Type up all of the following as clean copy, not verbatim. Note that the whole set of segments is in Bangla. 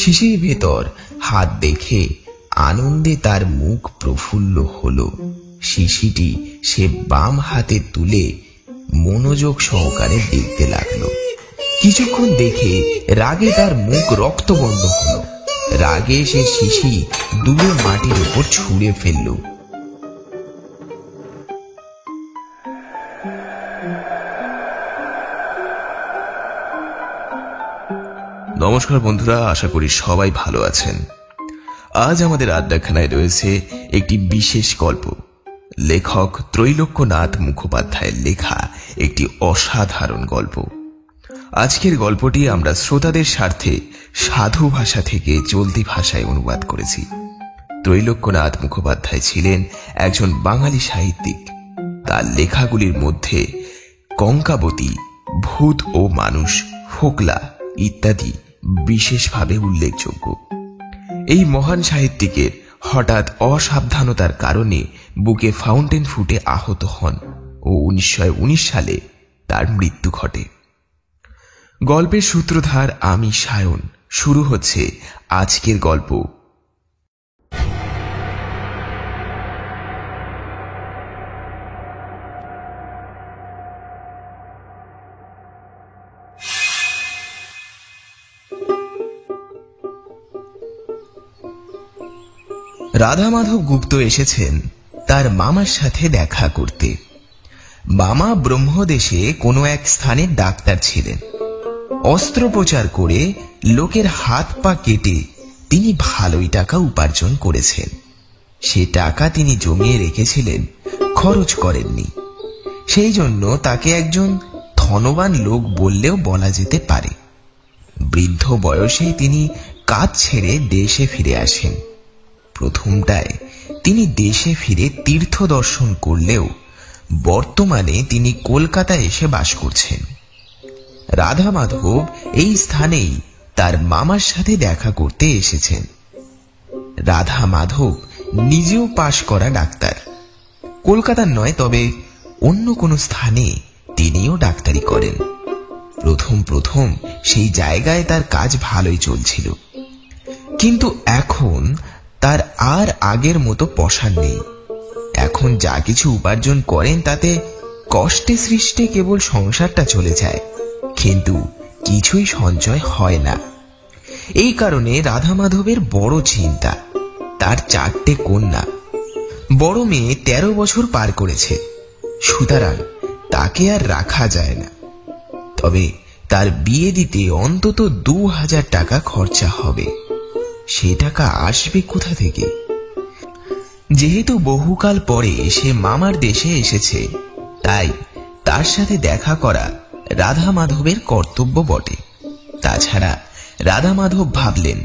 শিশির ভেতর হাত দেখে আনন্দে তার মুখ প্রফুল্ল হলো। শিশিটি সে বাম হাতে তুলে মনোযোগ সহকারে দেখতে লাগলো। কিছুক্ষণ দেখে রাগে তার মুখ রক্তবন্ধ হলো। রাগে সে শিশি দূরে মাটির উপর ছুঁড়ে ফেলল। নমস্কার বন্ধুরা, আশা করি সবাই ভালো আছেন। আজ আমাদের আড্ডাখানায় রয়েছে একটি বিশেষ গল্প। লেখক ত্রৈলোক্যনাথ মুখোপাধ্যায়ের লেখা একটি অসাধারণ গল্প। আজকের গল্পটি আমরা শ্রোতাদের স্বার্থে সাধু ভাষা থেকে চলতি ভাষায় অনুবাদ করেছি। ত্রৈলোক্যনাথ মুখোপাধ্যায় ছিলেন একজন বাঙালি সাহিত্যিক। তার লেখাগুলির মধ্যে কঙ্কাবতী, ভূত ও মানুষ, ফোকলা ইত্যাদি বিশেষভাবে উল্লেখযোগ্য। এই মহান সাহিত্যিকের হঠাৎ অসাবধানতার কারণে বুকে ফাউন্টেন ফুটে আহত হন ও 1919 সালে তার মৃত্যু ঘটে। গল্পের সূত্রধার আমি সায়ন। শুরু হচ্ছে আজকের গল্প। রাধা মাধব গুপ্ত এসেছেন তার মামার সাথে দেখা করতে। মামা ব্রহ্মদেশে কোনো এক স্থানে ডাক্তার ছিলেন। অস্ত্রোপচার করে লোকের হাত পা কেটে তিনি ভালোই টাকা উপার্জন করেছেন। সে টাকা তিনি জমিয়ে রেখেছিলেন, খরচ করেননি। সেই জন্য তাকে একজন ধনবান লোক বললেও বলা যেতে পারে। বৃদ্ধ বয়সে তিনি কাজ ছেড়ে দেশে ফিরে আসেন। প্রথমটায় তিনি দেশে ফিরে তীর্থ দর্শন করলেও বর্তমানে তিনি কলকাতায় এসে বাস করছেন। রাধা মাধব এই স্থানেই তার মামার সাথে দেখা করতে এসেছেন। রাধা মাধব নিজেও পাশ করা ডাক্তার। কলকাতার নয়, তবে অন্য কোনো স্থানে তিনিও ডাক্তারি করেন। প্রথম সেই জায়গায় তার কাজ ভালোই চলছিল, কিন্তু এখন তার আর আগের মতো পসার নেই। এখন যা কিছু উপার্জন করেন তাতে কষ্টে সৃষ্টে কেবল সংসারটা চলে যায়, কিন্তু কিছুই সঞ্চয় হয় না। এই কারণে রাধা মাধবের বড় চিন্তা। তার 4টে কন্যা। বড় মেয়ে 13 বছর পার করেছে, সুতরাং তাকে আর রাখা যায় না। তবে তার বিয়ে দিতে অন্তত 2000 টাকা খরচা হবে। সে টাকা আসবে কোথা থেকে? যেহেতু বহুকাল পরে সে মামার দেশে এসেছে, তাই তার সাথে দেখা করা রাধা মাধবের কর্তব্য বটে। তাছাড়া রাধা মাধব ভাবলেন,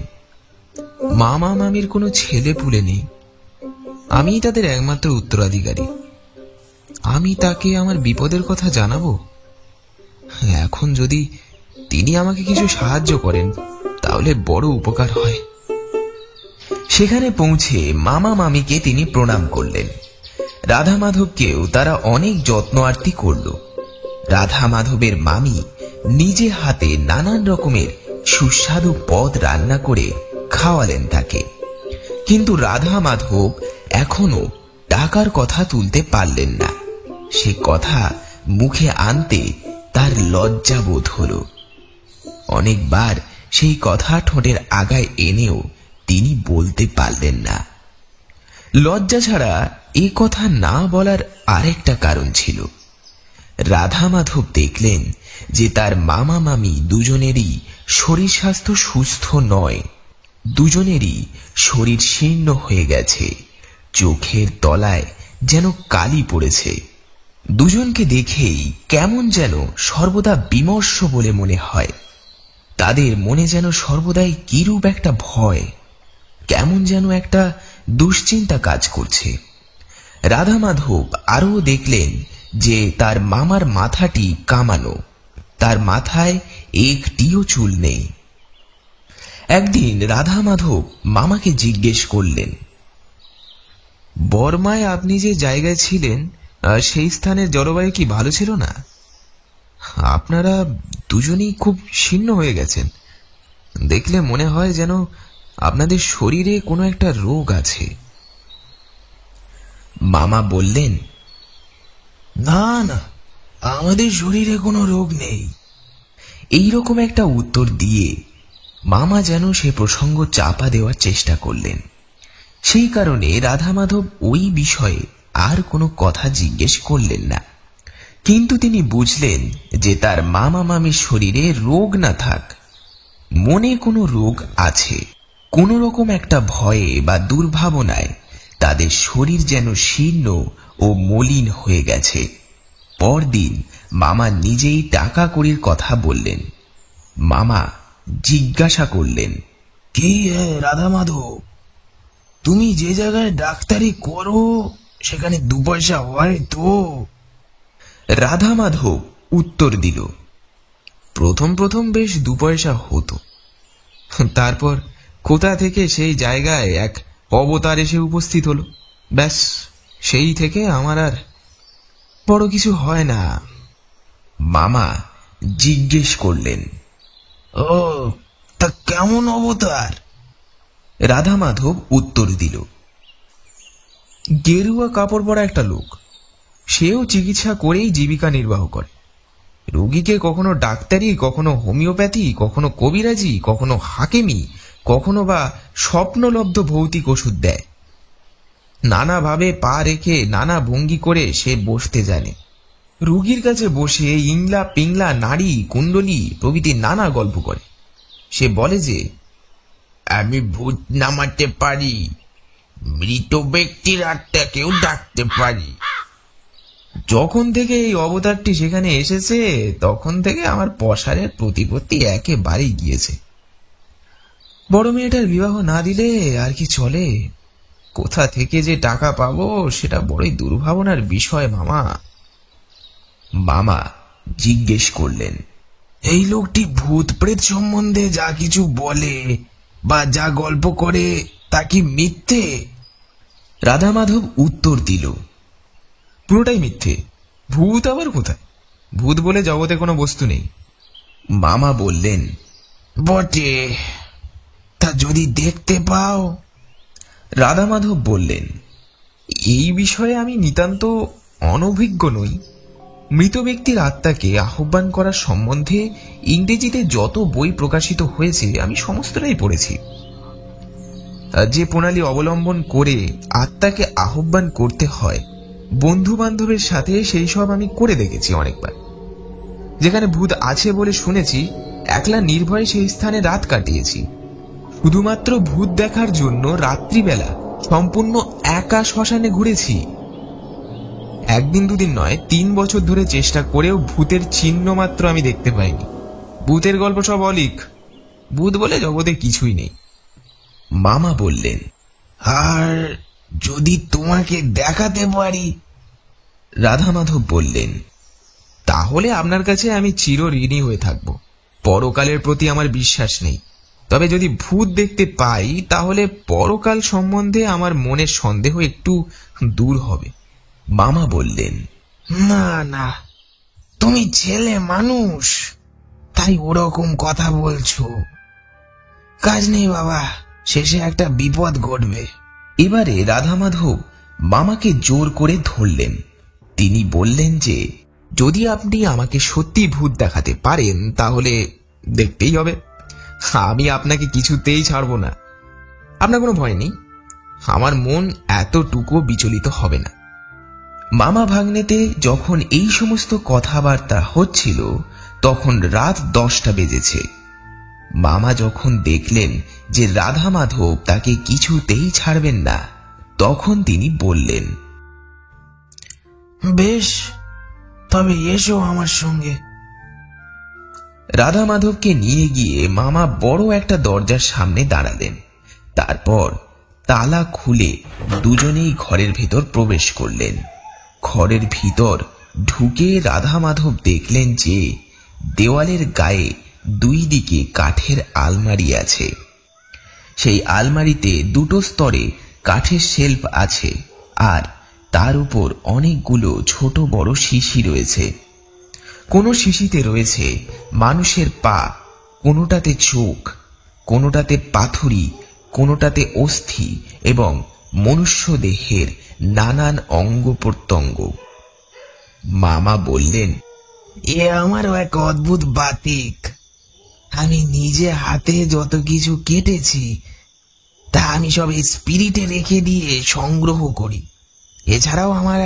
মামা মামির কোনো ছেলে পুলে নেই, আমি তাদের একমাত্র উত্তরাধিকারী। আমি তাকে আমার বিপদের কথা জানাবো। এখন যদি তিনি আমাকে কিছু সাহায্য করেন তাহলে বড় উপকার হয়। সেখানে পৌঁছে মামা মামিকে তিনি প্রণাম করলেন। রাধা মাধবকেও তারা অনেক যত্ন আরতি করল। রাধা মাধবের মামি নিজে হাতে নানান রকমের সুস্বাদু পদ রান্না করে খাওয়ালেন তাকে। কিন্তু রাধা মাধব এখনো টাকার কথা তুলতে পারলেন না। সে কথা মুখে আনতে তার লজ্জা বোধ হল। অনেকবার সেই কথা ঠোঁটের আগায় এনেও তিনি বলতে পারলেন না। লজ্জা ছাড়া এ কথা না বলার আরেকটা কারণ ছিল। রাধা মাধব দেখলেন যে তার মামা মামি দুজনেরই শরীর স্বাস্থ্য সুস্থ নয়। দুজনেরই শরীর শীর্ণ হয়ে গেছে, চোখের তলায় যেন কালি পড়েছে। দুজনকে দেখেই কেমন যেন সর্বদা বিমর্ষ বলে মনে হয়। তাদের মনে যেন সর্বদাই কিরূপ একটা ভয়, কেমন যেন একটা দুশ্চিন্তা কাজ করছে। রাধা মাধব আরও দেখলেন যে তার মামার মাথাটি কামানো, তার মাথায় একটিও চুল নেই। একদিন রাধা মাধব মামাকে জিজ্ঞেস করলেন, বর্মায় আপনি যে জায়গায় ছিলেন সেই স্থানের জলবায়ু কি ভালো ছিল না? আপনারা দুজনেই খুব শীর্ণ হয়ে গেছেন। দেখলে মনে হয় যেন আপনাদের শরীরে কোনো একটা রোগ আছে। মামা বললেন, না না, আমাদের শরীরে কোনো রোগ নেই। এইরকম একটা উত্তর দিয়ে মামা যেন সে প্রসঙ্গ চাপা দেওয়ার চেষ্টা করলেন। সেই কারণে রাধা মাধব ওই বিষয়ে আর কোনো কথা জিজ্ঞেস করলেন না। কিন্তু তিনি বুঝলেন যে তার মামা মামির শরীরে রোগ না থাক, মনে কোনো রোগ আছে। কোন রকম একটা ভয়ে বা দুর্ভাবনায় তাদের শরীর যেন শীর্ণ ও মলিন হয়ে গেছে। পরদিন মামা নিজেই টাকা কড়ির কথা বললেন। মামা জিজ্ঞাসা করলেন, কি রাধা মাধব, তুমি যে জায়গায় ডাক্তারি করো সেখানে 2 পয়সা হয় তো? রাধা মাধব উত্তর দিল, প্রথম প্রথম বেশ 2 পয়সা হতো, তারপর কোথা থেকে সেই জায়গায় এক অবতার এসে উপস্থিত হলো, ব্যাস সেই থেকে আমার আর বড় কিছু হয় না। মামা জিজ্ঞেস করলেন, ও তা কেমন অবতার? রাধা মাধব উত্তর দিল, গেরুয়া কাপড় পরা একটা লোক, সেও চিকিৎসা করেই জীবিকা নির্বাহ করে। রোগীকে কখনো ডাক্তারি, কখনো হোমিওপ্যাথি, কখনো কবিরাজি, কখনো হাকেমি, কখনো বা স্বপ্নলব্ধ ভৌতিক ওষুধ দেয়। নানাভাবে পা রেখে নানা ভঙ্গি করে সে বসতে জানে। রোগীর কাছে বসে ইংলা পিংলা, নাড়ি, কুণ্ডলী প্রভৃতি নানা গল্প করে। সে বলে যে, আমি ভূত নামাতে পারি, মৃত ব্যক্তির আত্মাকেও ডাকতে পারি। যখন থেকে এই অবতারটি সেখানে এসেছে তখন থেকে আমার পসারের প্রতিপত্তি একেবারেই গিয়েছে। বড় মেয়েটার বিবাহ না দিলে আর কি চলে? কোথা থেকে যে টাকা পাবো সেটা বড়ই দুর্ভাবনার বিষয় মামা। মামা জিজ্ঞেস করলেন, এই লোকটি ভূত প্রেত সম্বন্ধে যা কিছু বলে বা যা গল্প করে তা কি মিথ্যে? রাধা মাধব উত্তর দিল, পুরোটাই মিথ্যে। ভূত আবার কোথায়? ভূত বলে জগতে কোনো বস্তু নেই। মামা বললেন, বটে, তা যদি দেখতে পাও? রাধা মাধব বললেন, এই বিষয়ে আমি নিতান্ত অনভিজ্ঞ নই। মৃত ব্যক্তির আত্মাকে আহ্বান করার সম্বন্ধে ইংরেজিতে যত বই প্রকাশিত হয়েছে আমি সমস্তটাই পড়েছি। যে প্রণালী অবলম্বন করে আত্মাকে আহ্বান করতে হয়, বন্ধু বান্ধবের সাথে সেই সব আমি করে দেখেছি অনেকবার। যেখানে ভূত আছে বলে শুনেছি, একলা নির্ভয়ে সেই স্থানে রাত কাটিয়েছি। শুধুমাত্র ভূত দেখার জন্য রাত্রিবেলা সম্পূর্ণ একা শ্মশানে ঘুরেছি। 1 দিন 2 দিন নয়, 3 বছর ধরে চেষ্টা করেও ভূতের চিহ্ন মাত্র আমি দেখতে পাইনি। ভূতের গল্প সব অলিক, ভূত বলে জগতে কিছুই নেই। মামা বললেন, আর যদি তোমাকে দেখাতে পারি? রাধা মাধব বললেন, তাহলে আপনার কাছে আমি চিরঋণী হয়ে থাকব। পরকালের প্রতি আমার বিশ্বাস নেই, তবে যদি ভূত দেখতে পাই তাহলে পরকাল সম্বন্ধে আমার মনের সন্দেহ একটু দূর হবে। মামা বললেন, না না, তুমি ছেলে মানুষ, তাই ওরকম কথা বলছো। কাজ নেই বাবা, শেষে একটা বিপদ ঘটবে। এবারে রাধা মাধব মামাকে জোর করে ধরলেন। তিনি বললেন যে, যদি আপনি আমাকে সত্যি ভূত দেখাতে পারেন তাহলে দেখতেই হবে। আমি আপনাকে কিছুতেই ছাড়ব না। আপনার কোনো ভয় নেই, আমার মন এতটুকু বিচলিত হবে না। মামা ভাগ্নেতে যখন এই সমস্ত কথাবার্তা হচ্ছিল তখন রাত 10টা বেজেছে। মামা যখন দেখলেন যে রাধা মাধব তাকে কিছুতেই ছাড়বেন না, তখন তিনি বললেন, বেশ, তবে এসো আমার সঙ্গে। রাধা মাধবকে নিয়ে গিয়ে মামা বড় একটা দরজার সামনে দাঁড়ালেন। তারপর তালা খুলে দুজনেই ঘরের ভেতর প্রবেশ করলেন। ঘরের ভিতর ঢুকে রাধা মাধব দেখলেন যে দেওয়ালের গায়ে 2 দিকে কাঠের আলমারি আছে। সেই আলমারিতে 2টো স্তরে কাঠের শেলফ আছে, আর তার উপর অনেকগুলো ছোট বড় শিশি রয়েছে। কোনো শিশিতে রয়েছে মানুষের পা, কোনোটাতে চোখ, কোনোটাতে পাথুরি, কোনোটাতে অস্থি এবং মনুষ্য দেহের নানান অঙ্গ প্রত্যঙ্গ। মামা বললেন, এ আমারও এক অদ্ভুত বাতিক। আমি নিজে হাতে যত কিছু কেটেছি তা আমি সব এই স্পিরিটে রেখে দিয়ে সংগ্রহ করি। এছাড়াও আমার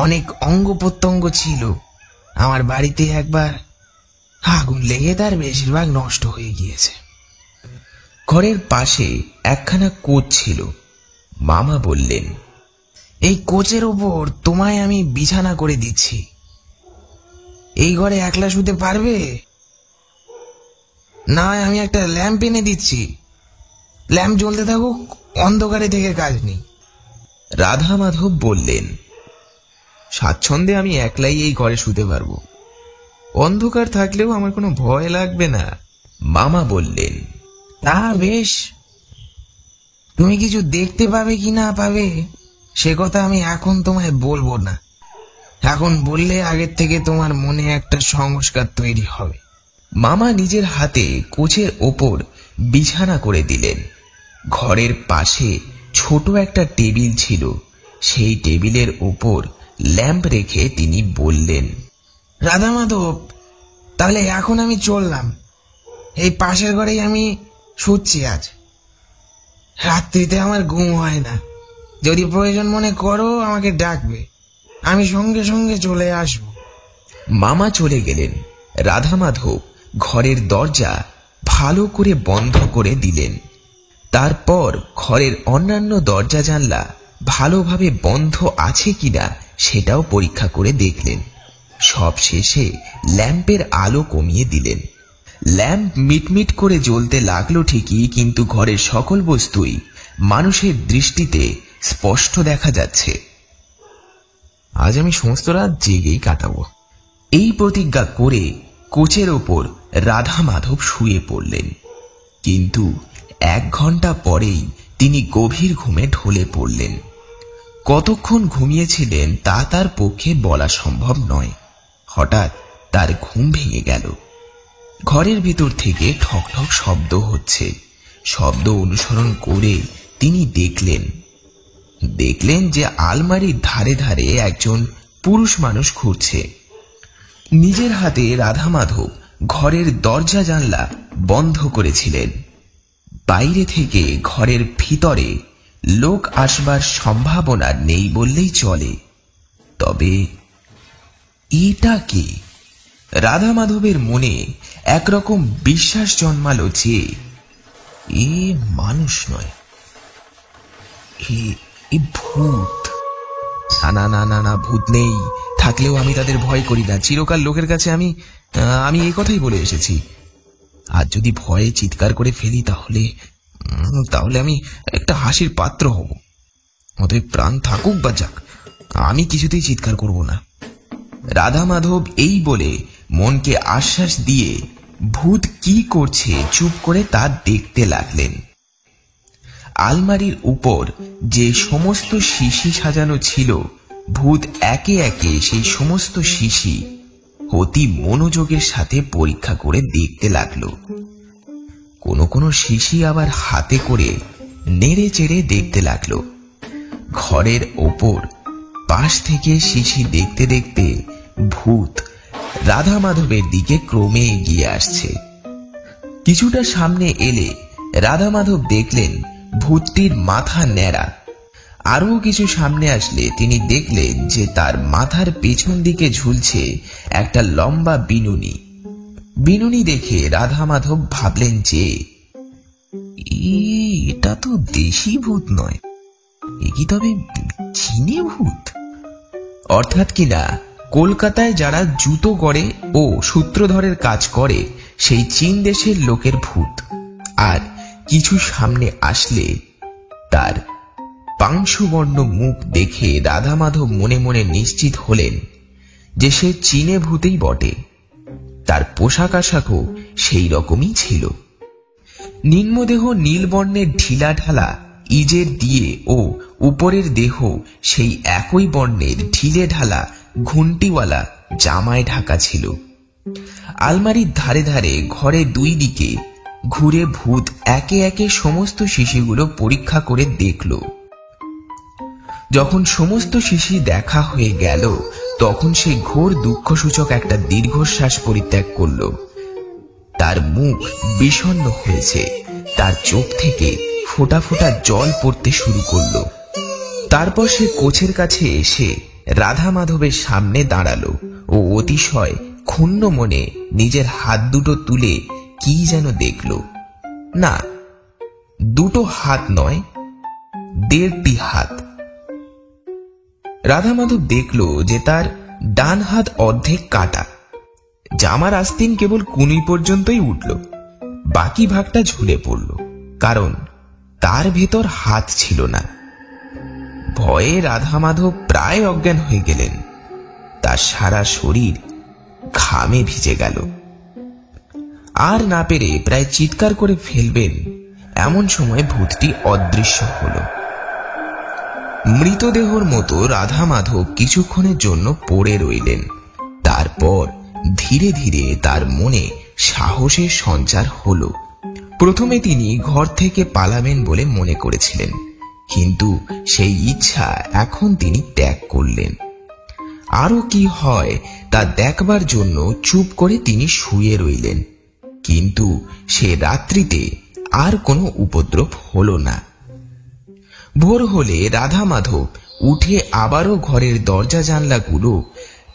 অনেক অঙ্গ প্রত্যঙ্গ ছিল। আমার বাড়িতে একবার আগুন লেগে তার বেশিরভাগ নষ্ট হয়ে গিয়েছে। ঘরের পাশে একখানা কোচ ছিল। মামা বললেন, এই কোচের ওপর তোমায় আমি বিছানা করে দিচ্ছি। এই ঘরে একলা শুতে পারবে? না, আমি একটা ল্যাম্প এনে দিচ্ছি। ল্যাম্প জ্বলতে থাকুক, অন্ধকারে থেকে কাজ নেই। রাধা মাধব বললেন, স্বাচ্ছন্দ্যে আমি একলাই এই ঘরে শুতে পারবো। অন্ধকার থাকলেও আমার কোনো ভয় লাগবে না। মামা বললেন, তা বেশ, তুমি কিছু দেখতে পাবে কি না পাবে সে কথা আমি এখন তোমায় বলবো না। এখন বললে আগের থেকে তোমার মনে একটা সংস্কার তৈরি হবে। মামা নিজের হাতে কোচের ওপর বিছানা করে দিলেন। ঘরের পাশে ছোট একটা টেবিল ছিল। সেই টেবিলের ওপর ল্যাম্প রেখে তিনি বললেন, রাধা মাধব, তাহলে এখন আমি চললাম। এই পাশের ঘরেই আমি শুচ্ছি আজ। রাত্রিতে আমার ঘুম হয় না। যদি প্রয়োজন মনে করো আমাকে ডাকবে, আমি সঙ্গে সঙ্গে চলে আসব। মামা চলে গেলেন। রাধা মাধব ঘরের দরজা ভালো করে বন্ধ করে দিলেন। তারপর ঘরের অন্যান্য দরজা জানলা ভালোভাবে বন্ধ আছে কিনা সেটাও পরীক্ষা করে দেখলেন। সব শেষে ল্যাম্পের আলো কমিয়ে দিলেন। ল্যাম্প মিটমিট করে জ্বলতে লাগলো ঠিকই, কিন্তু ঘরের সকল বস্তুই মানুষের দৃষ্টিতে স্পষ্ট দেখা যাচ্ছে। আজ আমি সমস্ত রাত জেগেই কাটাবো, এই প্রতিজ্ঞা করে কোচের ওপর রাধা মাধব শুয়ে পড়লেন। কিন্তু 1 ঘন্টা পরেই তিনি গভীর ঘুমে ঢলে পড়লেন। কতক্ষণ ঘুমিয়েছিলেন তা তার পক্ষে বলা সম্ভব নয়। হঠাৎ তার ঘুম ভেঙে গেল। ঘরের ভিতর থেকে ঠক ঠক শব্দ হচ্ছে। শব্দ অনুসরণ করে তিনি দেখলেন যে আলমারির ধারে ধারে একজন পুরুষ মানুষ ঘুরছে। নিজের হাতে রাধা মাধব ঘরের দরজা জানলা বন্ধ করেছিলেন। বাইরে থেকে ঘরের ভিতরে লোক আসবার সম্ভাবনা নেই বললেই চলে। তবে এটা কি? রাধা মাধবের মনে একরকম বিশ্বাস জন্মালো যে এ মানুষ নয়, এ ভূত। না না না না, ভূত নেই। থাকলেও আমি তাদের ভয় করি না। চিরকাল লোকের কাছে আমি এই কথাই বলে এসেছি। আর যদি ভয়ে চিৎকার করে ফেলি তাহলে আমি একটা হাসির পাত্র হব। অতএব প্রাণ থাকুক বা যাক, আমি কিছুতেই চিৎকার করব না। রাধা মাধব এই বলে মনকে আশ্বাস দিয়ে ভূত কি করছে চুপ করে তা দেখতে লাগলেন। আলমারির উপর যে সমস্ত শিশি সাজানো ছিল, ভূত একে একে সেই সমস্ত শিশি অতি মনোযোগের সাথে পরীক্ষা করে দেখতে লাগলো। কোনো কোনো শিশি আবার হাতে করে নেড়ে চেড়ে দেখতে লাগলো। ঘরের ওপর পাশ থেকে শিশি দেখতে দেখতে ভূত রাধা মাধবের দিকে ক্রমে এগিয়ে আসছে। কিছুটা সামনে এলে রাধা মাধব দেখলেন ভূতটির মাথা ন্যাড়া। আরও কিছু সামনে আসলে তিনি দেখলেন যে তার মাথার পেছন দিকে ঝুলছে একটা লম্বা বিনুনি। বিনুনি দেখে রাধা মাধব ভাবলেন যে এটা তো দেশি ভূত নয়, এ কি তবে চীনে ভূত? অর্থাৎ কিনা কলকাতায় যারা জুতো গড়ে ও সূত্রধরের কাজ করে সেই চীন দেশের লোকের ভূত। আর কিছু সামনে আসলে তার পাংশুবর্ণ মুখ দেখে রাধা মাধব মনে মনে নিশ্চিত হলেন যে সে চীনে ভূতেই বটে। তার পোশাক আশাকও সেই রকমই ছিল। নিম্নদেহ নীলবর্ণের ঢিলা ঢালা ইজের দিয়ে ও উপরের দেহ সেই একই বর্ণের ঢিলে ঢালা ঘুন্টিওয়ালা জামায় ঢাকা ছিল। আলমারির ধারে ধারে ঘরে 2 দিকে ঘুরে ভূত একে একে সমস্ত শিশিগুলো পরীক্ষা করে দেখল। যখন সমস্ত শিশি দেখা হয়ে গেল তখন সে ঘোর দুঃখসূচক একটা দীর্ঘশ্বাস পরিত্যাগ করল। তার মুখ বিষণ্ণ হয়েছে, তার চোখ থেকে ফোঁটা ফোঁটা জল পড়তে শুরু করলো। তারপর সে কোচের কাছে এসে রাধা মাধবের সামনে দাঁড়ালো ও অতিশয় ক্ষুণ্ণ মনে নিজের হাত দুটো তুলে কি যেন দেখল। না, দুটো হাত নয়, 1.5টি হাত। রাধা মাধব দেখল যে তার ডান হাত অর্ধেক কাটা, জামার আস্তিন কেবল কুনি পর্যন্তই উঠল, বাকি ভাগটা ঝুলে পড়ল, কারণ তার ভেতর হাত ছিল না। ভয়ে রাধা মাধব প্রায় অজ্ঞান হয়ে গেলেন। তার সারা শরীর ঘামে ভিজে গেল। আর না পেরে প্রায় চিৎকার করে ফেলবেন এমন সময় ভূতটি অদৃশ্য হল। মৃতদেহর মতো রাধা মাধব কিছুক্ষণের জন্য পড়ে রইলেন। তারপর ধীরে ধীরে তার মনে সাহসের সঞ্চার হল। প্রথমে তিনি ঘর থেকে পালাবেন বলে মনে করেছিলেন, কিন্তু সেই ইচ্ছা এখন তিনি ত্যাগ করলেন। আরো কি হয় তা দেখবার জন্য চুপ করে তিনি শুয়ে রইলেন। কিন্তু সে রাত্রিতে আর কোনো উপদ্রব হল না। ভোর হলে রাধা মাধব উঠে আবারও ঘরের দরজা জানলাগুলো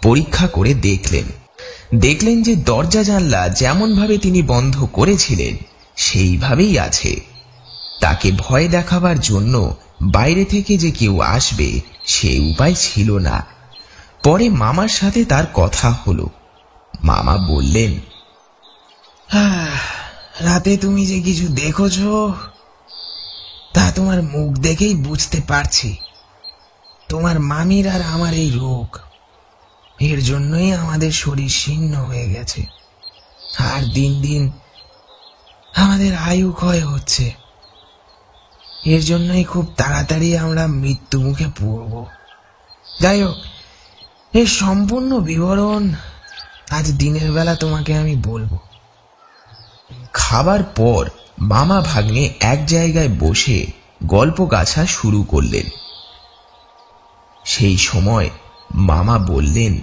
পরীক্ষা করে দেখলেন যে দরজা জানলা যেমন ভাবে তিনি বন্ধ করেছিলেন সেইভাবেই আছে। তাকে ভয় দেখাবার জন্য বাইরে থেকে যে কেউ আসবে সে উপায় ছিল না। পরে মামার সাথে তার কথা হলো। মামা বললেন, রাতে তুমি যে কিছু দেখেছ তা তোমার মুখ দেখেই বুঝতে পারছি। তোমার মামির আর আমার এই রোগ, এর জন্যই আমাদের শরীর শীর্ণ হয়ে গেছে, আর দিন দিন আমাদের আয়ু ক্ষয় হচ্ছে। এর জন্যই খুব তাড়াতাড়ি আমরা মৃত্যু মুখে পড়ব। যাই হোক, এর সম্পূর্ণ বিবরণ আজ দিনের বেলা তোমাকে আমি বলবো। খাবার পর মামা ভাগ্নে এক জায়গায় বসে গল্প গাছা শুরু করলেন। সেই সময় মামা বললেন,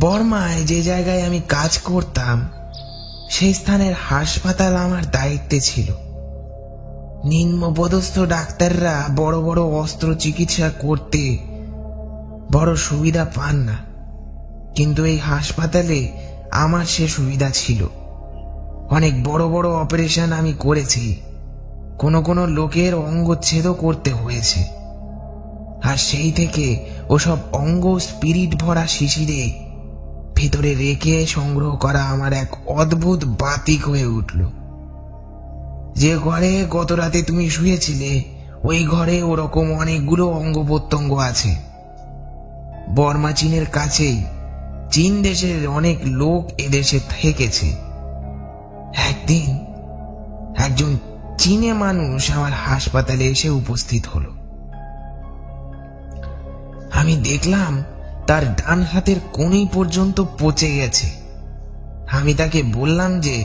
বর্মায় যে জায়গায় আমি কাজ করতাম সেই স্থানের হাসপাতাল আমার দায়িত্বে ছিল। নিম্নপদস্থ ডাক্তাররা বড় বড় অস্ত্র চিকিৎসা করতে বড় সুবিধা পান না, কিন্তু এই হাসপাতালে আমার সে সুবিধা ছিল। অনেক বড় বড় অপারেশন আমি করেছি, কোনো কোনো লোকের অঙ্গচ্ছেদও করতে হয়েছে। আর সেই থেকে ওসব অঙ্গ স্পিরিট ভরা শিশিরে ভেতরে রেখে সংগ্রহ করা আমার এক অদ্ভুত বাতিক হয়ে উঠল। যে ঘরে গত রাতে তুমি শুয়েছিলে ওই ঘরে ওরকম অনেকগুলো অঙ্গ প্রত্যঙ্গ আছে। বর্মা চীনের কাছেই, চীন দেশের অনেক লোক এদেশে থেকেছে। একদিন একজন চীনে মানুষ আমার হাসপাতালে এসে উপস্থিত হলো। আমি দেখলাম তার ডান হাতের কোণী পর্যন্ত পচে গেছে। আমি তাকে বললাম যে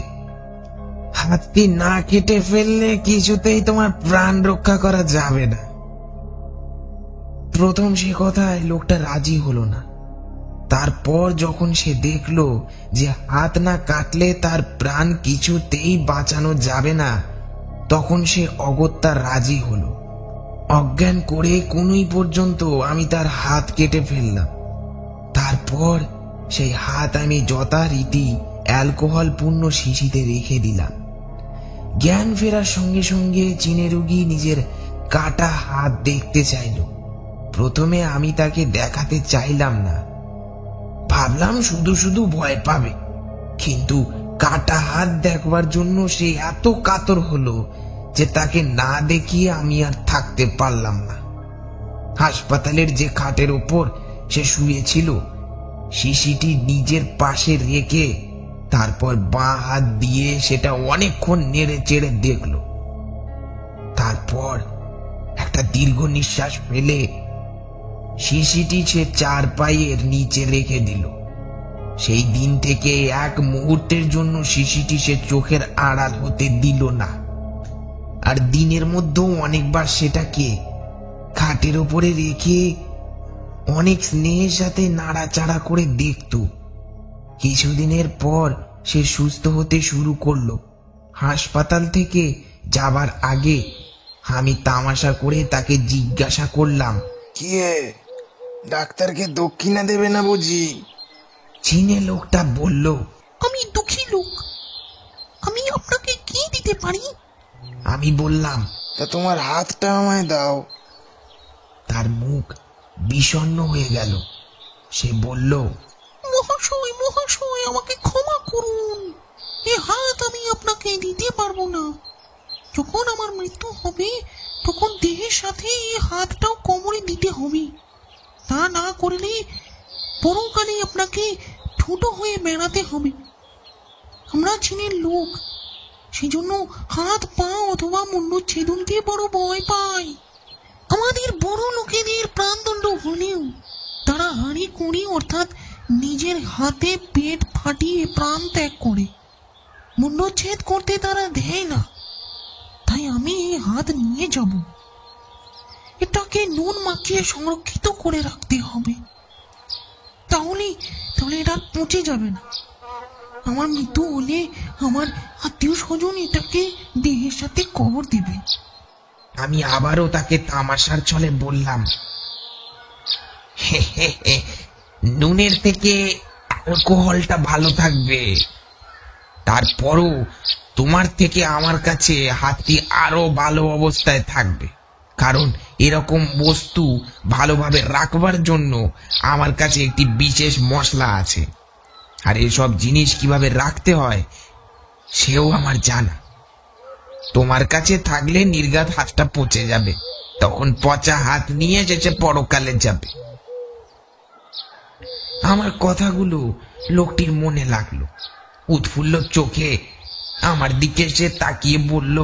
হাতটি না কেটে ফেললে কিছুতেই তোমার প্রাণ রক্ষা করা যাবে না। প্রথম সে কথায় লোকটা রাজি হলো না। তারপর যখন সে দেখলো যে হাত না কাটলে তার প্রাণ কিছুতেই বাঁচানো যাবে না, তখন সে অগত্যা রাজি হলো। অজ্ঞান করে কোনই পর্যন্ত আমি তার হাত কেটে ফেললাম। তারপর সেই হাত আমি যথারীতি অ্যালকোহল পূর্ণ শিশিতে রেখে দিলাম। জ্ঞান ফেরার সঙ্গে সঙ্গে চীনে রোগী নিজের কাটা হাত দেখতে চাইল। প্রথমে আমি তাকে দেখাতে চাইলাম না, ভাবলাম শুধু শুধু ভয় পাবে, কিন্তু কাটা হাত দেখবার জন্য সে এত কাতর হলো যে তাকে না দেখিয়ে আমি আর থাকতে পারলাম না। হাসপাতালের যে খাটের ওপর সে শুয়েছিল শিশিটি নিজের পাশে রেখে তারপর বাঁ হাত দিয়ে সেটা অনেকক্ষণ নেড়ে চেড়ে দেখল। তারপর একটা দীর্ঘ নিঃশ্বাস ফেলে শিশিটি সে 4 পায়ের নিচে রেখে দিল। সেই দিন থেকে এক মুহূর্তের জন্য শিশিটি সে চোখের আড়াল হতে দিল না। আর দিনের মধ্যেও অনেকবার সেটাকে খাটের উপরে রেখে অনেক স্নেহের সাথে নাড়াচাড়া করে দেখত। কিছুদিনের পর সে সুস্থ হতে শুরু করলো। হাসপাতাল থেকে যাবার আগে আমি তামাশা করে তাকে জিজ্ঞাসা করলাম, কি ডাক্তারকে দক্ষিণা দেবে না বুঝি? চীনে লোকটা বলল, আমি দুঃখী লোক, আমি আপনাকে কি দিতে পারি? আমি বললাম, তা তোমার হাতটা আমায় দাও। তার মুখ বিষণ্ণ হয়ে গেল। সে বলল, মহাশয় মহাশয়, আমাকে ক্ষমা করুন, এ হাত আমি আপনাকে দিতে পারবো না। যখন আমার মৃত্যু হবে তখন দেহের সাথে এই হাতটাও কোমরে দিতে হবে। তা না করলে পরকালে আপনাকে ছোট হয়ে বেড়াতে হবে। আমরা চীনের লোক, সেজন্য হাত পা অথবা মুন্ডচ্ছেদন দিয়ে বড় ভয় পাই। আমাদের বড় লোকেদের প্রাণদণ্ড হলেও তারা হাঁড়ি কুড়ি অর্থাৎ নিজের হাতে পেট ফাটিয়ে প্রাণ ত্যাগ করে। মুন্ডচ্ছেদ করতে তারা দেয় না। তাই আমি এই হাত নিয়ে যাব। এটাকে নুন মাখিয়ে সংরক্ষিত করে রাখতে হবে, তাহলে এটা পচে যাবে না। আমার মৃত্যু হলে আমার আত্মীয় স্বজন এটাকে দেহের সাথে কবর দেবে। আমি আবারও তাকে তামাশার ছলে বললাম, নুনের থেকে অ্যালকোহলটা ভালো থাকবে। তারপরও তোমার থেকে আমার কাছে হাতটি আরো ভালো অবস্থায় থাকবে, কারণ এরকম বস্তু ভালোভাবে রাখবার জন্য আমার কাছে একটি বিশেষ মশলা আছে। আর এসব জিনিস কিভাবে রাখতে হয় সেও আমার জানা। তোমার কাছে থাকলে নির্ঘাত হাতটা পচে যাবে, তখন পচা হাত নিয়ে এসেছে পরকালে যাবে। আমার কথাগুলো লোকটির মনে লাগলো। উৎফুল্ল চোখে আমার দিকে সে তাকিয়ে বলল,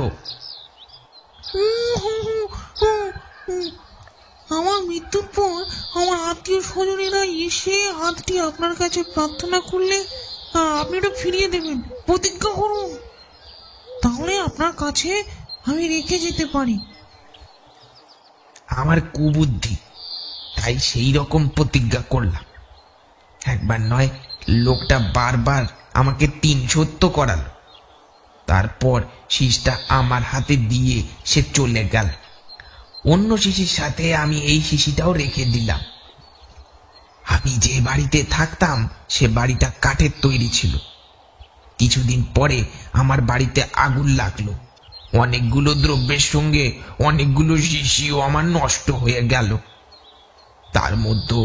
আমার মৃত্যুর পর আমার আত্মীয় স্বজনেরা এসে হাতটি আপনার কাছে প্রার্থনা করলে আপনি এটা ফিরিয়ে দেবেন, প্রতিজ্ঞা করুন। তাহলে আপনার কাছে আমি রেখে যেতে পারি। আমার কুবুদ্ধি, তাই সেই রকম প্রতিজ্ঞা করলাম। একবার নয়, লোকটা বারবার আমাকে 3 সত্য করালো। তারপর শীষটা আমার হাতে দিয়ে সে চলে গেল। অন্য শিশির সাথে আমি এই শিশিটাও রেখে দিলাম। আমি যে বাড়িতে থাকতাম সে বাড়িটা কাঠের তৈরি ছিল। কিছুদিন পরে আমার বাড়িতে আগুন লাগলো। অনেকগুলো দ্রব্যের সঙ্গে অনেকগুলো শিশিও আমার নষ্ট হয়ে গেল। তার মধ্যে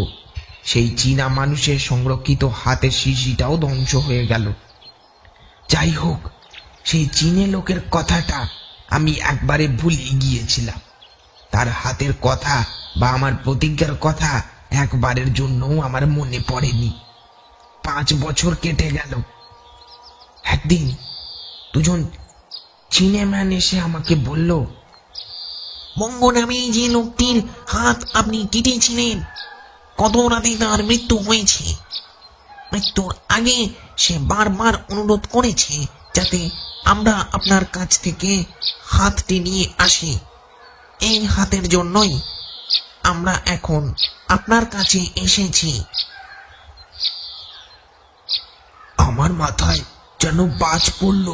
সেই চীনা মানুষের সংরক্ষিত হাতের শিশিটাও ধ্বংস হয়ে গেল। যাই হোক, সেই চীনে লোকের কথাটা আমি একবারে ভুলে গিয়েছিলাম। তার হাতের কথা বা আমার প্রতিজ্ঞার কথা একবারের জন্যও আমার মনে পড়েনি। 5 বছর কেটে গেল। একদিন 2জন চীনে ম্যান এসে আমাকে বলল, মঙ্গ নামে যে লোকটির হাত আপনি কেটেছিলেন, কত রাতে তার মৃত্যু হয়েছে। মৃত্যুর আগে সে বারবার অনুরোধ করেছে যাতে আমরা আপনার কাছ থেকে হাতটি নিয়ে আসি। এই হাতের জন্যই আমরা এখন আপনার কাছে এসেছি। আমার মাথায় যেন বাজ পড়ল।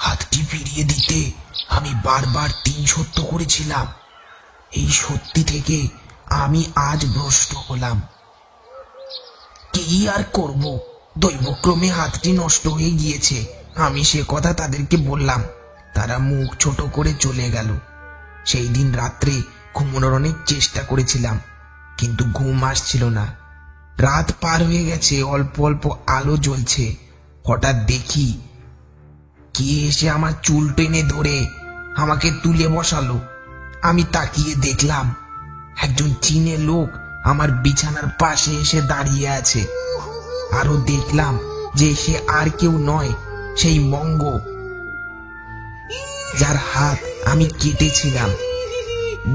হাতটি ফিরিয়ে দিতে আমি বারবার 3 সত্য করেছিলাম। এই সত্যি থেকে আমি আজ ভ্রষ্ট হলাম। কি আর করব, দৈবক্রমে হাতটি নষ্ট হয়ে গিয়েছে। আমি সে কথা তাদেরকে বললাম। তারা মুখ ছোট করে চলে গেল। সেই দিন রাত্রে ঘুমানোর অনেক চেষ্টা করেছিলাম, কিন্তু ঘুম আসছিল না। রাত পার হয়ে গেছে, অল্প অল্প আলো জ্বলছে। হঠাৎ দেখি কে এসে আমার চুল টেনে ধরে আমাকে তুলে বসালো। আমি তাকিয়ে দেখলাম একজন চীনে লোক আমার বিছানার পাশে এসে দাঁড়িয়ে আছে। আরো দেখলাম যে সে আর কেউ নয়, সেই মঙ্গ, যার হাত আমি কেটেছিলাম।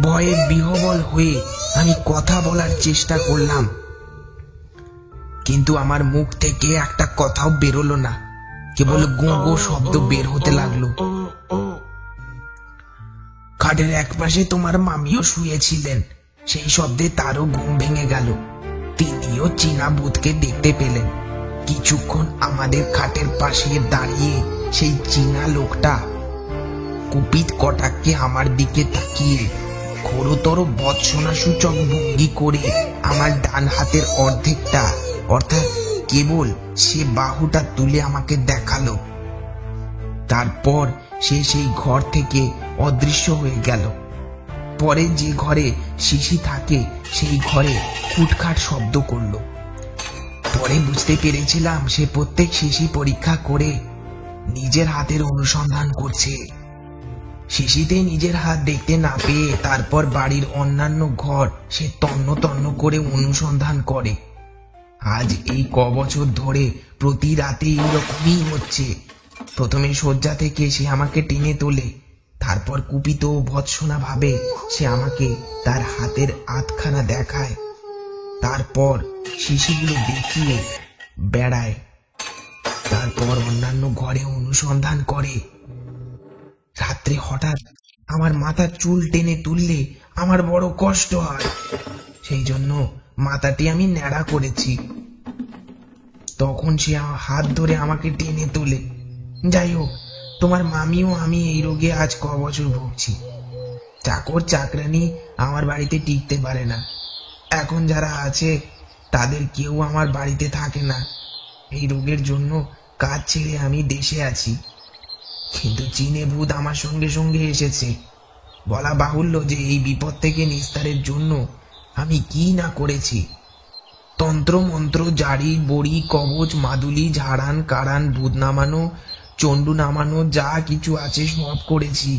ভয়ে বিহ্বল হয়ে আমি কথা বলার চেষ্টা করলাম, কিন্তু আমার মুখ থেকে একটা কথাও বেরোলো না, কেবল গো গো শব্দ বের হতে লাগলো। খাটের একপাশে তোমার মামিও শুয়েছিলেন, সেই শব্দে তারও ঘুম ভেঙে গেল। তিনিও চীনা ভূতকে দেখতে পেলেন। কিছুক্ষণ আমাদের খাটের পাশে দাঁড়িয়ে সেই চীনা লোকটা কুপিত কটাক্ষে আমার দিকে তাকিয়ে ঘোরতর ভৎসনা সূচক ভঙ্গি করে আমার ডান হাতের অর্ধেকটা, অর্থাৎ কেবল সে বাহুটা তুলে আমাকে দেখালো। তারপর সে সেই ঘর থেকে অদৃশ্য হয়ে গেল। পরে যে ঘরে শিশি থাকে সেই ঘরে খুটখাট শব্দ করল। পরে বুঝতে পেরেছিলাম সে প্রত্যেক শিশি পরীক্ষা করে নিজের হাতের অনুসন্ধান করছে। শিশিতে নিজের হাত দেখতে না পেয়ে তারপর বাড়ির অন্যান্য ঘর সে তন্ন তন্ন করে অনুসন্ধান করে। আজ এই বছর ধরে প্রতি রাতে এইরকমই হচ্ছে। প্রথমে শয্যা থেকে সে আমাকে টেনে তোলে, তারপর কুপিত ভৎসনা ভাবে সে আমাকে তার হাতের আধখানা দেখায়, তারপর শিশিগুলো দেখিয়ে বেড়ায়, তারপর অন্যান্য ঘরে অনুসন্ধান করে। রাত্রে হঠাৎ আমার মাথার চুল টেনে তুললে আমার বড় কষ্ট হয়, সেই জন্য মাথাটি আমি ন্যাড়া করেছি। তখন সে হাত ধরে আমাকে টেনে তোলে। যাই হোক, তোমার মামিও আমি এই রোগে আজ বছর ভুগছি। চাকর চাকরানি আমার বাড়িতে টিকতে পারে না। এখন যারা আছে তাদের কেউ আমার বাড়িতে থাকে না। এই রোগের জন্য কাজ ছেড়ে আমি দেশে আছি। কিন্তু চীনে ভূত আমার সঙ্গে সঙ্গে এসেছে। বলা বাহুল্য যে এই বিপদ থেকে নিস্তারের জন্য আমি কি না করেছি। তন্ত্র মন্ত্র, জারি বড়ি, কবচ, মাদুলি, ঝাড়ান কারান, ভূত নামানো, চণ্ডু নামানো, যা কিছু আছে সব করেছি।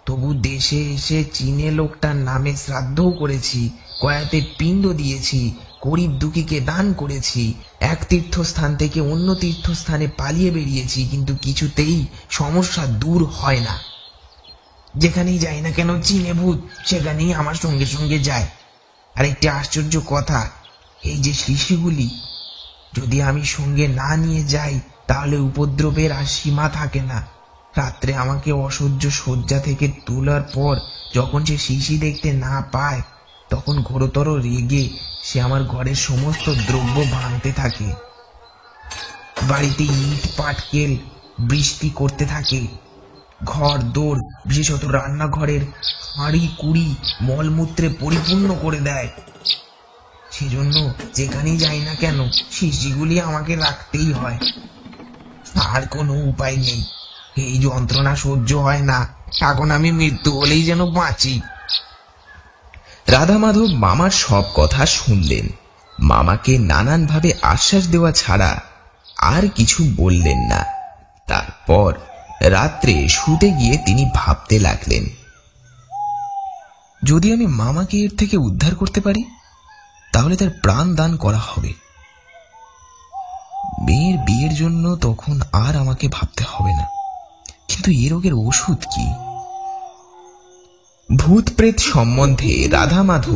তবু দেশে এসে চীনে লোকটার নামে শ্রাদ্ধও করেছি, কয়াতে পিণ্ড দিয়েছি, গরিব দুঃখীকে দান করেছি, এক তীর্থস্থান থেকে অন্য তীর্থস্থানে পালিয়ে বেরিয়েছি, কিন্তু কিছুতেই সমস্যা দূর হয় না। যেখানেই যাই না কেন চীনে ভূত সেখানেই আমার সঙ্গে সঙ্গে যায়। আর একটি আশ্চর্য কথা, এই যে শিশিগুলি যদি আমি সঙ্গে না নিয়ে যাই তাহলে উপদ্রবের আর সীমা থাকে না। রাত্রে আমাকে অসহ্য শয্যা থেকে তোলার পর যখন সে শিশি দেখতে না পায় তখন ঘোরতর রেগে সে আমার ঘরের সমস্ত দ্রব্য ভাঙতে থাকে। বাড়িতে ইট পাটকেল বৃষ্টি করতে থাকে। ঘর দৌড়, বিশেষত রান্নাঘরের হাঁড়ি কুড়ি মলমূত্রে পরিপূর্ণ করে দেয়। সেজন্য যেখানেই যাই না কেন শিশিগুলি আমাকে রাখতেই হয়। আর কোনো উপায় নেই। এই যন্ত্রণা সহ্য হয় না। এখন আমি মৃত্যু হলেই যেন বাঁচি। রাধা মাধব মামার সব কথা শুনলেন। মামাকে নানানভাবে আশ্বাস দেওয়া ছাড়া আর কিছু বললেন না। তারপর রাত্রে শুতে গিয়ে তিনি ভাবতে লাগলেন, যদি আমি মামাকে এর থেকে উদ্ধার করতে পারি তাহলে তার প্রাণ দান করা হবে। মেয়ের বিয়ের জন্য তখন আর আমাকে ভাবতে হবে না। কিন্তু এ রোগের ওষুধ কি? ভূত প্রেত সম্বন্ধে রাধা মাধব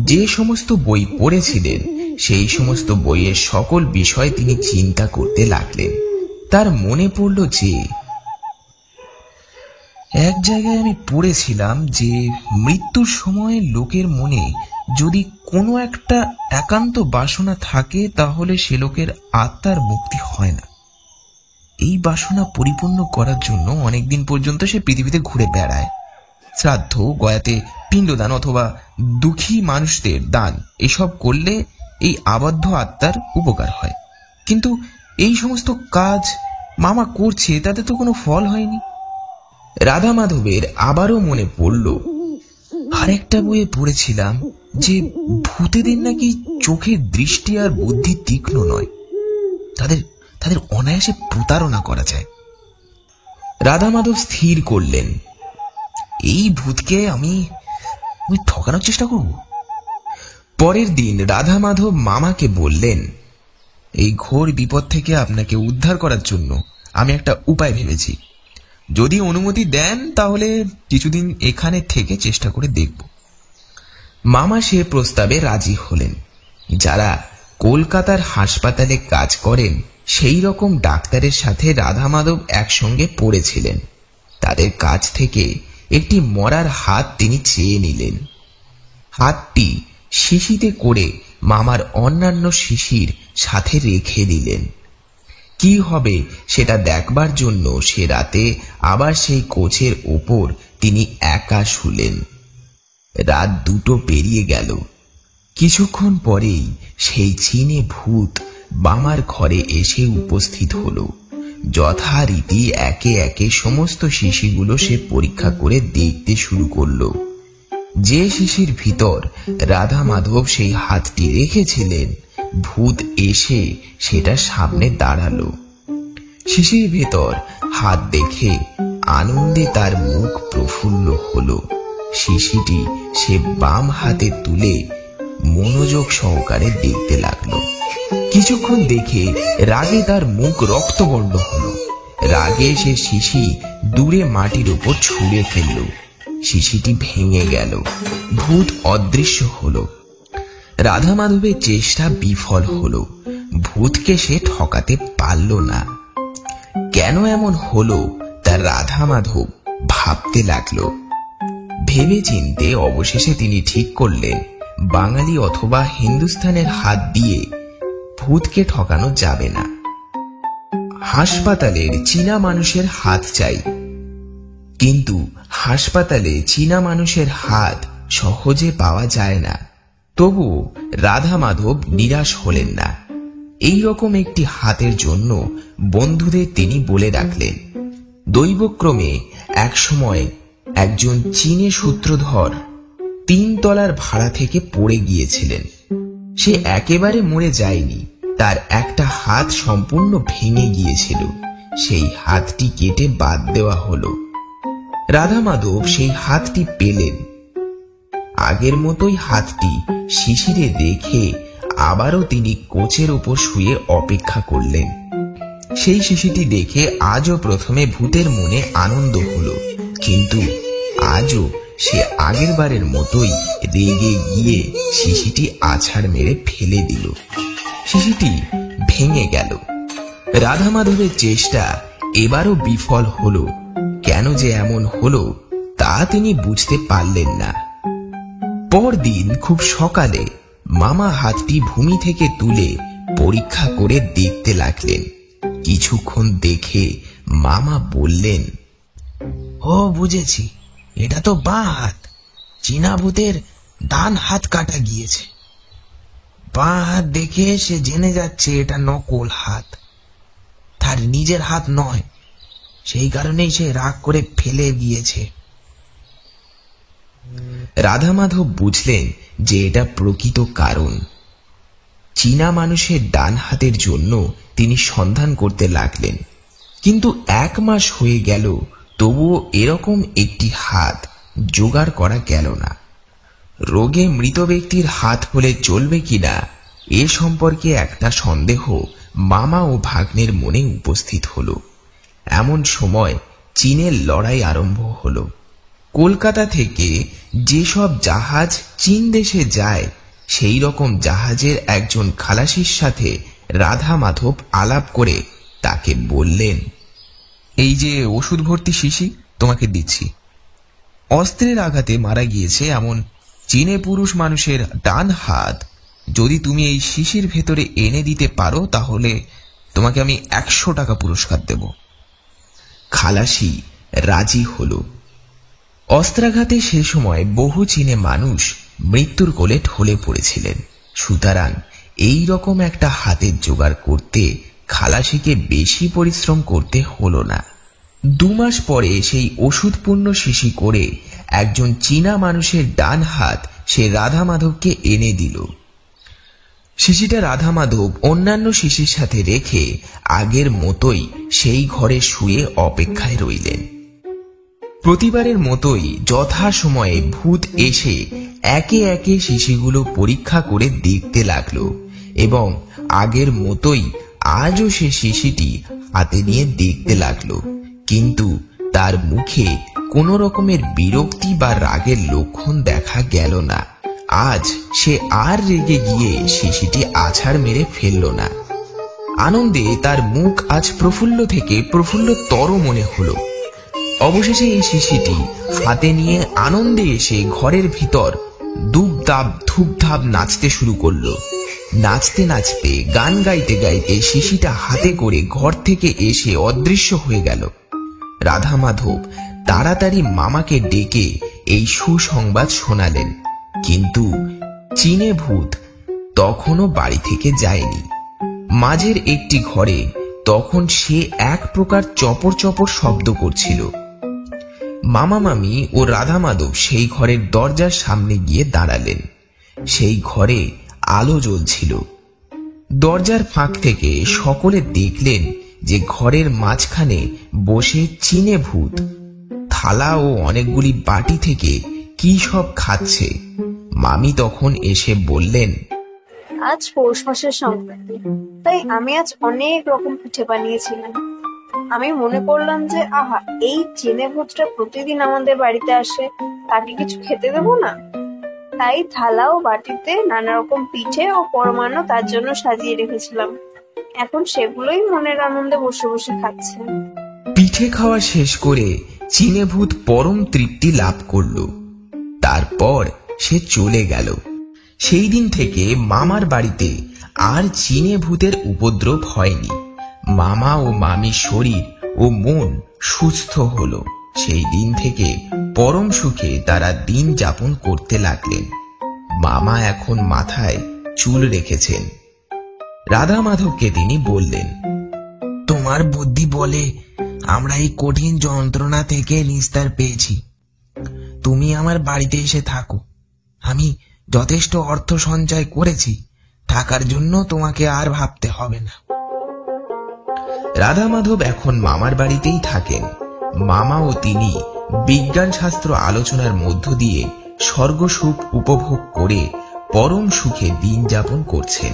যে সমস্ত বই পড়েছিলেন সেই সমস্ত বইয়ের সকল বিষয় তিনি চিন্তা করতে লাগলেন। তার মনে পড়ল যে এক জায়গায় আমি পড়েছিলাম যে মৃত্যুর সময় লোকের মনে যদি কোনো একটা একান্ত বাসনা থাকে তাহলে সে লোকের আত্মার মুক্তি হয় না। এই বাসনা পরিপূর্ণ করার জন্য অনেকদিন পর্যন্ত সে পৃথিবীতে ঘুরে বেড়ায়। শ্রাদ্ধ, গয়াতে পিণ্ডদান অথবা দুঃখী মানুষদের দান এসব করলে এই আবদ্ধ আত্মার উপকার হয়। কিন্তু এই সমস্ত কাজ মামা করছে, তাতে তো কোনো ফল হয়নি। রাধা মাধবের আবারও মনে পড়ল আরেকটা বইয়ে পড়েছিলাম যে ভূতেদের নাকি চোখের দৃষ্টি আর বুদ্ধি তীক্ষ্ণ নয়, তাদের অনায়াসে প্রতারণা করা যায়। রাধা মাধব স্থির করলেন, এই ভূতকে আমি ঠকানোর চেষ্টা করব। পরের দিন রাধা মাধব মামাকে বললেন, এই ঘোর বিপদ থেকে আপনাকে উদ্ধার করার জন্য আমি একটা উপায় ভেবেছি। যদি অনুমতি দেন তাহলে কিছুদিন এখানে থেকে চেষ্টা করে দেখব। মামা সে প্রস্তাবে রাজি হলেন। যারা কলকাতার হাসপাতালে কাজ করেন সেই রকম ডাক্তারের সাথে রাধা মাধব একসঙ্গে পড়েছিলেন। তাদের কাছ থেকে একটি মরার হাত তিনি চেয়ে নিলেন। হাতটি শিশিতে করে মামার অন্যান্য শিশির সাথে রেখে দিলেন। কি হবে সেটা দেখবার জন্য সে রাতে আবার সেই কোচের ওপর তিনি একা শুলেন। রাত 2টো পেরিয়ে গেল। কিছুক্ষণ পরেই সেই চীনে ভূত মামার ঘরে এসে উপস্থিত হলো। যথারীতি একে একে সমস্ত শিশিগুলো সে পরীক্ষা করে দেখতে শুরু করলো। যে শিশির ভিতর রাধা মাধব সেই হাতটি রেখেছিলেন, ভূত এসে সেটা সামনে দাঁড়ালো। শিশির ভেতর হাত দেখে আনন্দে তার মুখ প্রফুল্ল হলো। শিশিটি সে বাম হাতে তুলে মনোযোগ সহকারে দেখতে লাগলো। কিছুক্ষণ দেখে রাগে তার মুখ রক্তবর্ণ হলো। রাগে সে শিশি দূরে মাটির উপর ছুঁড়ে ফেলল। শিশিটি ভেঙে গেল। ভূত অদৃশ্য হলো। রাধা মাধবের চেষ্টা বিফল হলো। ভূতকে সে ঠকাতে পারল না। কেন এমন হলো তা রাধা মাধব ভাবতে লাগলো। ভেবে চিনতে অবশেষে তিনি ঠিক করলেন বাঙালি অথবা হিন্দুস্তানের হাত দিয়ে ভূতকে ঠকানো যাবে না। হাসপাতালের চীনা মানুষের হাত চাই। কিন্তু হাসপাতালে চীনা মানুষের হাত সহজে পাওয়া যায় না। তবু রাধা মাধব নিরাশ হলেন না। এই রকম একটি হাতের জন্য বন্ধুদের তিনি বলে রাখলেন। দৈবক্রমে একসময় একজন চীনে সূত্রধর 3 তলার ভাড়া থেকে পড়ে গিয়েছিলেন। সে একেবারে মরে যায়নি, তার একটা হাত সম্পূর্ণ ভেঙে গিয়েছিল। সেই হাতটি কেটে বাদ দেওয়া হলো। রাধা মাধব সেই হাতটি পেলেন। আগের মতোই হাতটি শিশিরে রেখে আবারও তিনি কোচের উপর শুয়ে অপেক্ষা করলেন। সেই শিশিটি দেখে আজও প্রথমে ভূতের মনে আনন্দ হলো, কিন্তু আজও সে আগের বারের মতোই রেগে গিয়ে শিশিটি আছাড় মেরে ফেলে দিল। শিশিটি ভেঙে গেল। রাধা মাধবের চেষ্টা এবারও বিফল হলো। কেন যে এমন হলো তা তিনি বুঝতে পারলেন না। পরদিন খুব সকালে মামা হাতটি ভূমি থেকে তুলে পরীক্ষা করে দেখতে লাগলেন। কিছুক্ষণ দেখে মামা বললেন, ও বুঝেছি, এটা তো বাঁ হাত। চীনা ভূতের ডান হাত কাটা গিয়েছে। বাঁ হাত দেখে সে জেনে যাচ্ছে এটা নকল হাত, তার নিজের হাত নয়। সেই কারণেই সে রাগ করে ফেলে দিয়েছে। রাধা মাধব বুঝলেন যে এটা প্রকৃত কারণ। চীনা মানুষের ডান হাতের জন্য তিনি সন্ধান করতে লাগলেন, কিন্তু 1 মাস হয়ে গেল, তবুও এরকম একটি হাত জোগাড় করা গেল না। রোগে মৃত ব্যক্তির হাত হলে চলবে কিনা এ সম্পর্কে একটা সন্দেহ মামা ও ভাগ্নের মনে উপস্থিত হলো। এমন সময় চীনের লড়াই আরম্ভ হলো। কলকাতা থেকে যেসব জাহাজ চীন দেশে যায় সেই রকম জাহাজের একজন খালাসির সাথে রাধা মাধব আলাপ করে তাকে বললেন, এই যে ওষুধ ভর্তি শিশি তোমাকে দিচ্ছি। অস্ত্রের আঘাতে মারা গিয়েছে এমন চীনে পুরুষ মানুষের ডান হাত যদি তুমি এই শিশির ভেতরে এনে দিতে পারো তাহলে তোমাকে আমি 100 টাকা পুরস্কার দেব। খালাসি রাজি হলো। অস্ত্রাঘাতে সে সময় বহু চীনে মানুষ মৃত্যুর কোলে ঢলে পড়েছিলেন। সুতরাং এই রকম একটা হাতের জোগাড় করতে খালাসিকে বেশি পরিশ্রম করতে হলো না। 2 মাস পরে সেই ওষুধপূর্ণ শিশি করে একজন চীনা মানুষের ডান হাত সে রাধা মাধবকে এনে দিল। শিশিটা রাধা মাধব অন্যান্য শিশির সাথে রেখে আগের মতোই সেই ঘরে শুয়ে অপেক্ষায় রইলেন। প্রতিবারের মতোই যথাসময়ে ভূত এসে একে একে শিশিগুলো পরীক্ষা করে দেখতে লাগলো এবং আগের মতোই আজও সে শিশিটি হাতে নিয়ে দেখতে লাগলো, কিন্তু তার মুখে কোনো রকমের বিরক্তি বা রাগের লক্ষণ দেখা গেল না। আজ সে আর রেগে গিয়ে শিশিটি আছাড় মেরে ফেলল না। আনন্দে তার মুখ আজ প্রফুল্ল থেকে প্রফুল্লতর মনে হলো। অবশেষে এই শিশিটি হাতে নিয়ে আনন্দে এসে ঘরের ভিতর দুবদাব ধুপধাপ নাচতে শুরু করলো। নাচতে নাচতে গান গাইতে গাইতে শিশিটা হাতে করে ঘর থেকে এসে অদৃশ্য হয়ে গেল। রাধা মাধব তাড়াতাড়ি মামাকে ডেকে এই সুসংবাদ শোনালেন, কিন্তু চীনে ভূত তখনও বাড়ি থেকে যায়নি। মাঝের একটি ঘরে তখন সে এক প্রকার চপর চপর শব্দ করছিল। মামা মামি ও রাধা মাধব সেই ঘরের দরজার সামনে গিয়ে দাঁড়ালেন। সেই ঘরে আলো জ্বলছিল। দরজার ফাঁক থেকে সকলে দেখলেন যে ঘরের মাঝখানে বসে চীনে ভূত থালা ও অনেকগুলি বাটি থেকে কি সব খাচ্ছে। মামি তখন এসে বললেন, আজ পৌষ মাসের সংক্রান্তি, তাই আমি আজ অনেক রকম পিঠে বানিয়েছিলাম। আমি মনে করলাম যে আহা, এই চীনে ভূতটা প্রতিদিন আমাদের বাড়িতে আসে, তাকে কিছু খেতে দেবো না। তাই থালা ও বাটিতে নানা রকম পিঠে ও পরমান্ন তার জন্য সাজিয়ে রেখেছিলাম। এখন সেগুলোই মনের আনন্দে বসে বসে খাচ্ছে। পিঠে খাওয়া শেষ করে চীনে ভূত পরম তৃপ্তি লাভ করল। তারপর সে চলে গেল। সেই দিন থেকে মামার বাড়িতে আর চীনে ভূতের উপদ্রব হয়নি। মামা ও মামির শরীর ও মন সুস্থ হলো। সেই দিন থেকে পরম সুখে তারা দিন যাপন করতে লাগলেন। মামা এখন মাথায় চুল রেখেছেন। রাধা মাধবকে তিনি বললেন, তোমার বুদ্ধি বলে আমরা এই কঠিন যন্ত্রণা থেকে নিস্তার পেয়েছি। তুমি আমার বাড়িতে এসে থাকো। আমি যথেষ্ট অর্থ সঞ্চয় করেছি, থাকার জন্য তোমাকে আর ভাবতে হবে না। রাধা মাধব এখন মামার বাড়িতেই থাকেন। মামা ও তিনি বিজ্ঞান শাস্ত্র আলোচনার মধ্য দিয়ে স্বর্গসুখ উপভোগ করে পরম সুখে দিন যাপন করছেন।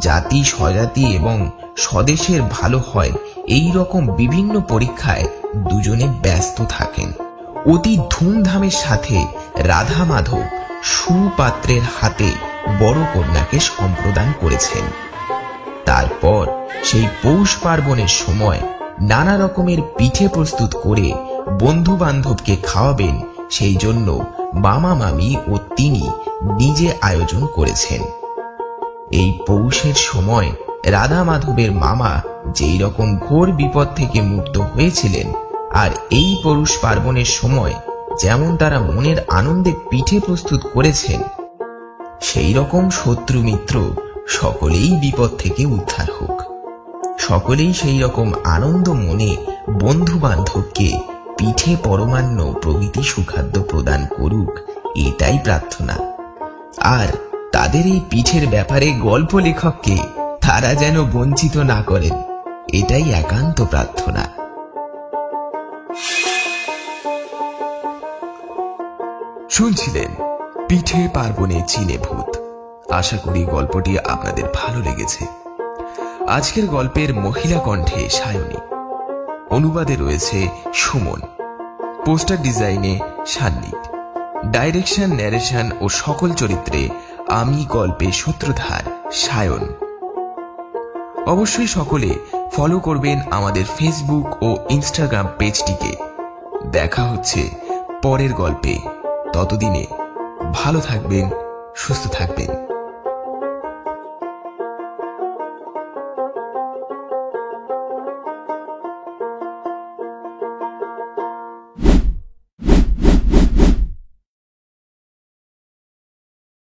জাতি স্বজাতি এবং স্বদেশের ভালো হয় এই রকম বিভিন্ন পরীক্ষায় দুজনে ব্যস্ত থাকেন। অতি ধুমধামের সাথে রাধা মাধব সুপাত্রের হাতে বড় কন্যাকে সম্প্রদান করেছেন। তারপর সেই পৌষ পার্বণের সময় নানা রকমের পিঠে প্রস্তুত করে বন্ধু বান্ধবকে খাওয়াবেন, সেই জন্য মামা মামি ও তিনি নিজে আয়োজন করেছেন। এই পৌষের সময় রাধা মাধবের মামা যেই রকম ঘোর বিপদ থেকে মুক্ত হয়েছিলেন, আর এই পৌষ পার্বণের সময় যেমন তারা মনের আনন্দে পিঠে প্রস্তুত করেছেন, সেই রকম শত্রু মিত্র সকলেই বিপদ থেকে উদ্ধার হোক। সকলেই সেই রকম আনন্দ মনে বন্ধু বান্ধবকে পিঠে পরমান্ন প্রভৃতি সুখাদ্য প্রদান করুক, এটাই প্রার্থনা। আর তাদের এই পিঠের ব্যাপারে গল্প লেখককে তারা যেন বঞ্চিত না করেন, এটাই একান্ত প্রার্থনা। শুনছিলেন পিঠে পার্বণে চীনে ভূত। আশা করি গল্পটি আপনাদের ভালো লেগেছে। আজকের গল্পের মহিলা কণ্ঠে সায়নী, অনুবাদে রয়েছে সুমন, পোস্টার ডিজাইনে সান্নিক, ডাইরেকশন, ন্যারেশন ও সকল চরিত্রে আমি গল্পে সূত্রধার সায়ন। অবশ্যই সকলে ফলো করবেন আমাদের ফেসবুক ও ইনস্টাগ্রাম পেজটিকে। দেখা হচ্ছে পরের গল্পে। ততদিনে ভালো থাকবেন, সুস্থ থাকবেন।